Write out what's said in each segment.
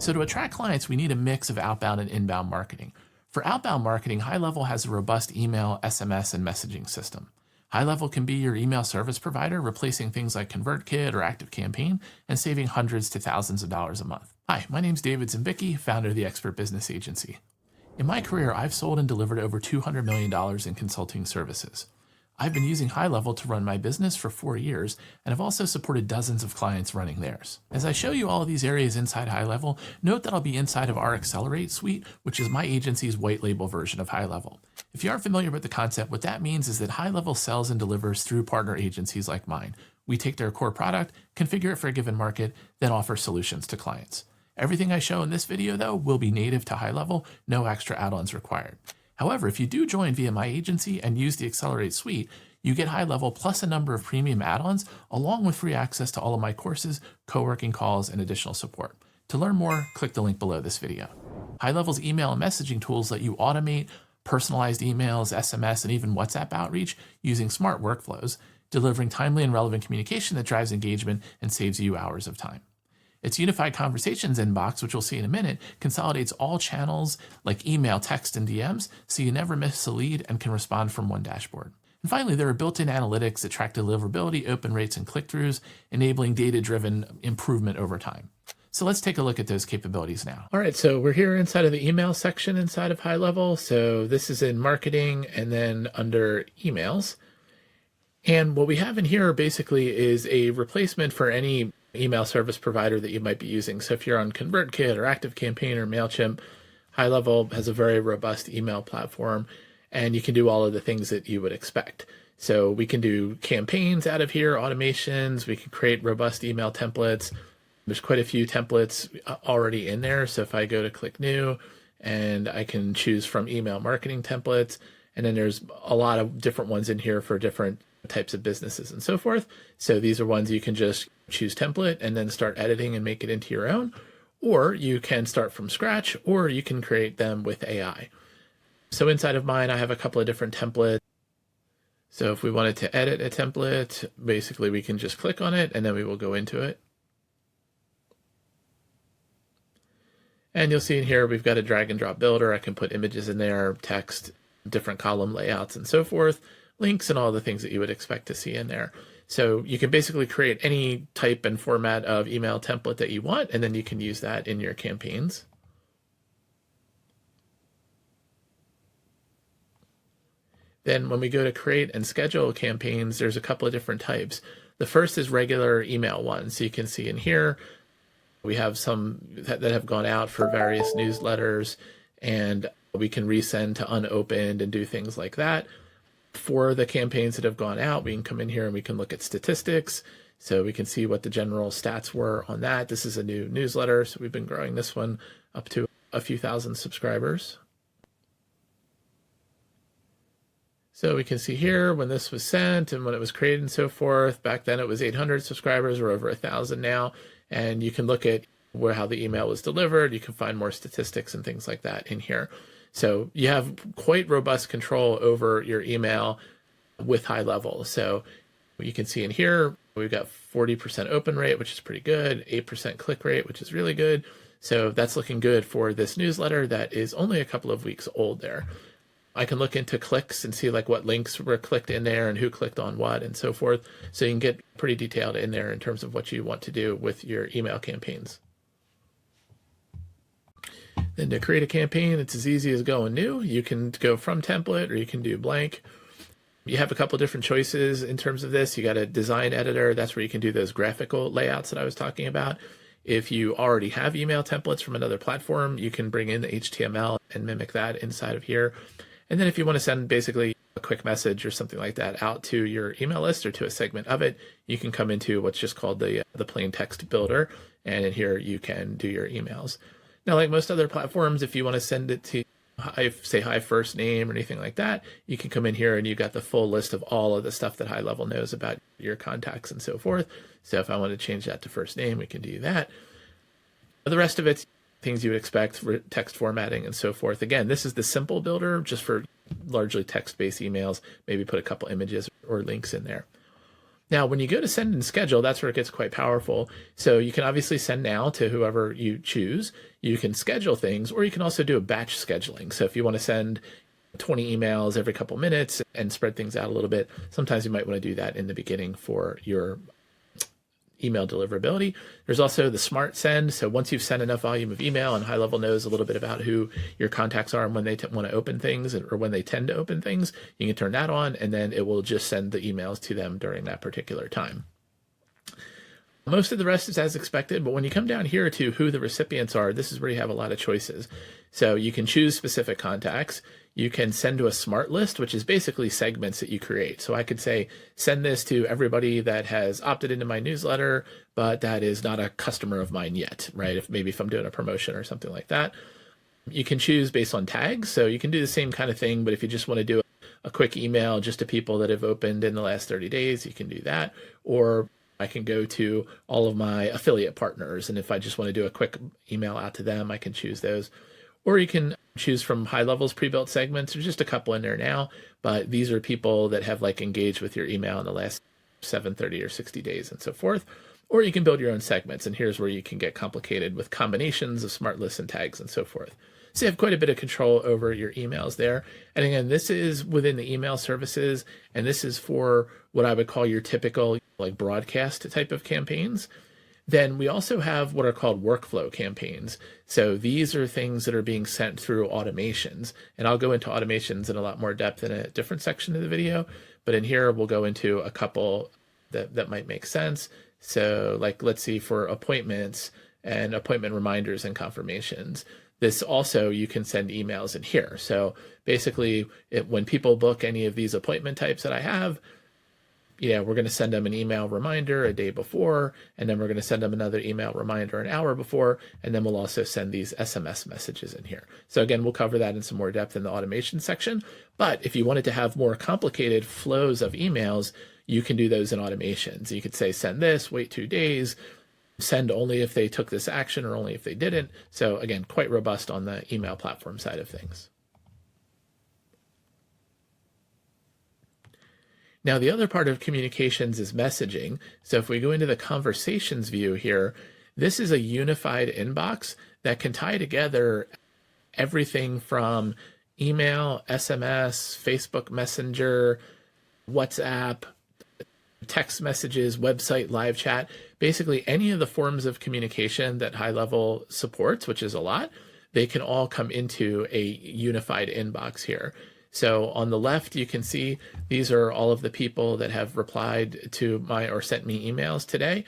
So to attract clients, we need a mix of outbound and inbound marketing. For outbound marketing, HighLevel has a robust email, SMS, and messaging system. HighLevel can be your email service provider, replacing things like ConvertKit or ActiveCampaign and saving hundreds to thousands of dollars a month. Hi, my name's David Zimbicki, founder of the Expert Business Agency. In my career, I've sold and delivered over $200 million in consulting services. I've been using HighLevel to run my business for 4 years, and I've also supported dozens of clients running theirs. As I show you all of these areas inside HighLevel, note that I'll be inside of our Accelerate suite, which is my agency's white label version of HighLevel. If you aren't familiar with the concept, what that means is that HighLevel sells and delivers through partner agencies like mine. We take their core product, configure it for a given market, then offer solutions to clients. Everything I show in this video, though, will be native to HighLevel, no extra add-ons required. However, if you do join via my agency and use the Accelerate suite, you get HighLevel plus a number of premium add-ons, along with free access to all of my courses, co-working calls, and additional support. To learn more, click the link below this video. HighLevel's email and messaging tools let you automate personalized emails, SMS, and even WhatsApp outreach using smart workflows, delivering timely and relevant communication that drives engagement and saves you hours of time. Its unified conversations inbox, which we'll see in a minute, consolidates all channels like email, text, and DMs, so you never miss a lead and can respond from one dashboard. And finally, there are built-in analytics that track deliverability, open rates, and click-throughs, enabling data-driven improvement over time. So let's take a look at those capabilities now. All right, so we're here inside of the email section inside of HighLevel. So this is in marketing and then under emails. And what we have in here basically is a replacement for any email service provider that you might be using. So if you're on ConvertKit or ActiveCampaign or MailChimp, HighLevel has a very robust email platform, and you can do all of the things that you would expect. So we can do campaigns out of here, automations, we can create robust email templates. There's quite a few templates already in there. So if I go to click new, and I can choose from email marketing templates, and then there's a lot of different ones in here for different types of businesses and so forth. So these are ones you can just choose template and then start editing and make it into your own, or you can start from scratch, or you can create them with AI. So inside of mine, I have a couple of different templates. So if we wanted to edit a template, basically we can just click on it and then we will go into it. And you'll see in here, we've got a drag and drop builder. I can put images in there, text, different column layouts and so forth, links and all the things that you would expect to see in there. So you can basically create any type and format of email template that you want, and then you can use that in your campaigns. Then when we go to create and schedule campaigns, there's a couple of different types. The first is regular email ones. So you can see in here, we have some that have gone out for various newsletters, and we can resend to unopened and do things like that. For the campaigns that have gone out, we can come in here and we can look at statistics. So we can see what the general stats were on that. This is a new newsletter, so we've been growing this one up to a few thousand subscribers. So we can see here when this was sent and when it was created and so forth. Back then it was 800 subscribers, we're over 1,000 now. And you can look at how the email was delivered. You can find more statistics and things like that in here. So you have quite robust control over your email with HighLevel. So you can see in here, we've got 40% open rate, which is pretty good, 8% click rate, which is really good. So that's looking good for this newsletter that is only a couple of weeks old there. I can look into clicks and see like what links were clicked in there and who clicked on what and so forth. So you can get pretty detailed in there in terms of what you want to do with your email campaigns. Then to create a campaign, it's as easy as going new. You can go from template or you can do blank. You have a couple of different choices in terms of this. You got a design editor. That's where you can do those graphical layouts that I was talking about. If you already have email templates from another platform, you can bring in the HTML and mimic that inside of here. And then if you want to send basically a quick message or something like that out to your email list or to a segment of it, you can come into what's just called the plain text builder. And in here, you can do your emails. Now, like most other platforms, if you want to send it to, say, hi first name or anything like that, you can come in here and you got the full list of all of the stuff that HighLevel knows about your contacts and so forth. So if I want to change that to first name, we can do that. The rest of it's things you would expect for text formatting and so forth. Again, this is the simple builder just for largely text-based emails. Maybe put a couple images or links in there. Now, when you go to send and schedule, that's where it gets quite powerful. So you can obviously send now to whoever you choose. You can schedule things, or you can also do a batch scheduling. So if you want to send 20 emails every couple minutes and spread things out a little bit, sometimes you might want to do that in the beginning for your email deliverability. There's also the smart send. So once you've sent enough volume of email and HighLevel knows a little bit about who your contacts are and when they want to open things or when they tend to open things, you can turn that on and then it will just send the emails to them during that particular time. Most of the rest is as expected, but when you come down here to who the recipients are, this is where you have a lot of choices. So you can choose specific contacts. You can send to a smart list, which is basically segments that you create. So I could say, send this to everybody that has opted into my newsletter, but that is not a customer of mine yet, right? If I'm doing a promotion or something like that. You can choose based on tags. So you can do the same kind of thing, but if you just want to do a quick email just to people that have opened in the last 30 days, you can do that. Or I can go to all of my affiliate partners. And if I just want to do a quick email out to them, I can choose those. Or you can choose from HighLevel's pre-built segments. There's just a couple in there now, but these are people that have engaged with your email in the last 7, 30, or 60 days and so forth. Or you can build your own segments. And here's where you can get complicated with combinations of smart lists and tags and so forth. So you have quite a bit of control over your emails there. And again, this is within the email services, and this is for what I would call your typical broadcast type of campaigns. Then we also have what are called workflow campaigns. So these are things that are being sent through automations. And I'll go into automations in a lot more depth in a different section of the video. But in here, we'll go into a couple that might make sense. So let's see, for appointments and appointment reminders and confirmations. This also, you can send emails in here. So basically, when people book any of these appointment types that I have, we're going to send them an email reminder a day before, and then we're going to send them another email reminder an hour before, and then we'll also send these SMS messages in here. So again, we'll cover that in some more depth in the automation section. But if you wanted to have more complicated flows of emails, you can do those in automations. You could say, send this, wait 2 days, send only if they took this action or only if they didn't. So again, quite robust on the email platform side of things. Now, the other part of communications is messaging. So if we go into the conversations view here, this is a unified inbox that can tie together everything from email, SMS, Facebook Messenger, WhatsApp, text messages, website, live chat, basically any of the forms of communication that HighLevel supports, which is a lot, they can all come into a unified inbox here. So on the left, you can see these are all of the people that have replied to or sent me emails today.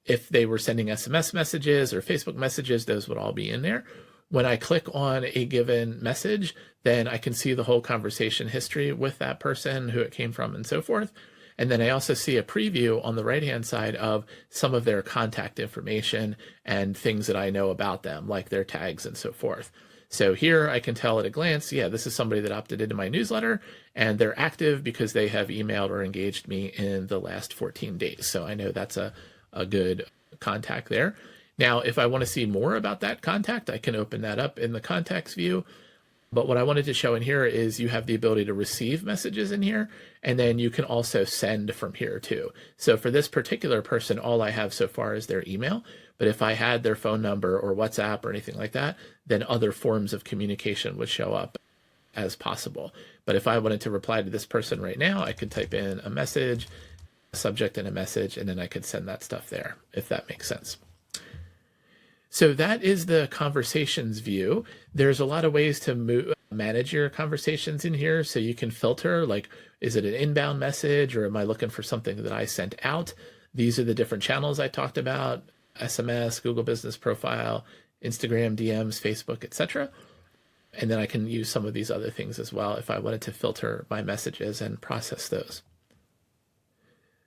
If they were sending SMS messages or Facebook messages, those would all be in there. When I click on a given message, then I can see the whole conversation history with that person, who it came from, and so forth. And then I also see a preview on the right-hand side of some of their contact information and things that I know about them, like their tags and so forth. So here I can tell at a glance, yeah, this is somebody that opted into my newsletter, and they're active because they have emailed or engaged me in the last 14 days. So I know that's a good contact there. Now, if I want to see more about that contact, I can open that up in the contacts view. But what I wanted to show in here is you have the ability to receive messages in here, and then you can also send from here too. So for this particular person, all I have so far is their email. But if I had their phone number or WhatsApp or anything like that, then other forms of communication would show up as possible. But if I wanted to reply to this person right now, I could type in a message, a subject and a message, and then I could send that stuff there, if that makes sense. So that is the conversations view. There's a lot of ways to manage your conversations in here. So you can filter, is it an inbound message, or am I looking for something that I sent out? These are the different channels I talked about: SMS, Google Business Profile, Instagram, DMs, Facebook, etc. And then I can use some of these other things as well if I wanted to filter my messages and process those.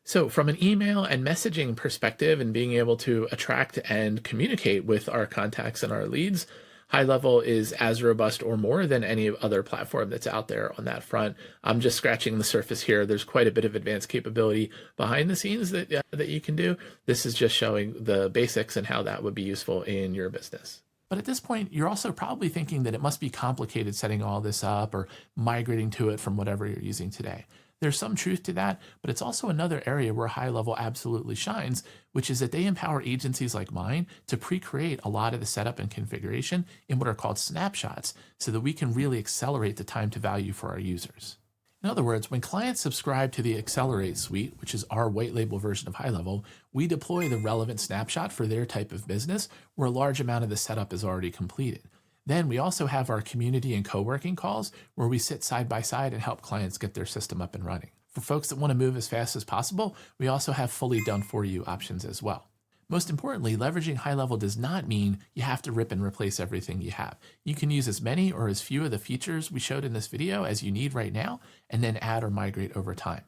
So from an email and messaging perspective and being able to attract and communicate with our contacts and our leads, HighLevel is as robust or more than any other platform that's out there on that front. I'm just scratching the surface here. There's quite a bit of advanced capability behind the scenes that you can do. This is just showing the basics and how that would be useful in your business. But at this point, you're also probably thinking that it must be complicated setting all this up or migrating to it from whatever you're using today. There's some truth to that, but it's also another area where HighLevel absolutely shines, which is that they empower agencies like mine to pre-create a lot of the setup and configuration in what are called snapshots so that we can really accelerate the time to value for our users. In other words, when clients subscribe to the Accelerate suite, which is our white label version of HighLevel, we deploy the relevant snapshot for their type of business where a large amount of the setup is already completed. Then we also have our community and co-working calls where we sit side by side and help clients get their system up and running. For folks that want to move as fast as possible, we also have fully done for you options as well. Most importantly, leveraging HighLevel does not mean you have to rip and replace everything you have. You can use as many or as few of the features we showed in this video as you need right now, and then add or migrate over time.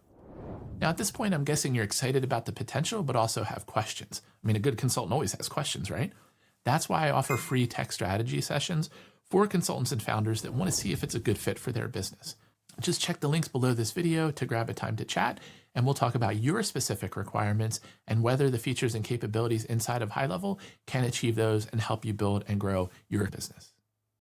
Now, at this point, I'm guessing you're excited about the potential, but also have questions. I mean, a good consultant always has questions, right? That's why I offer free tech strategy sessions for consultants and founders that want to see if it's a good fit for their business. Just check the links below this video to grab a time to chat, and we'll talk about your specific requirements and whether the features and capabilities inside of HighLevel can achieve those and help you build and grow your business.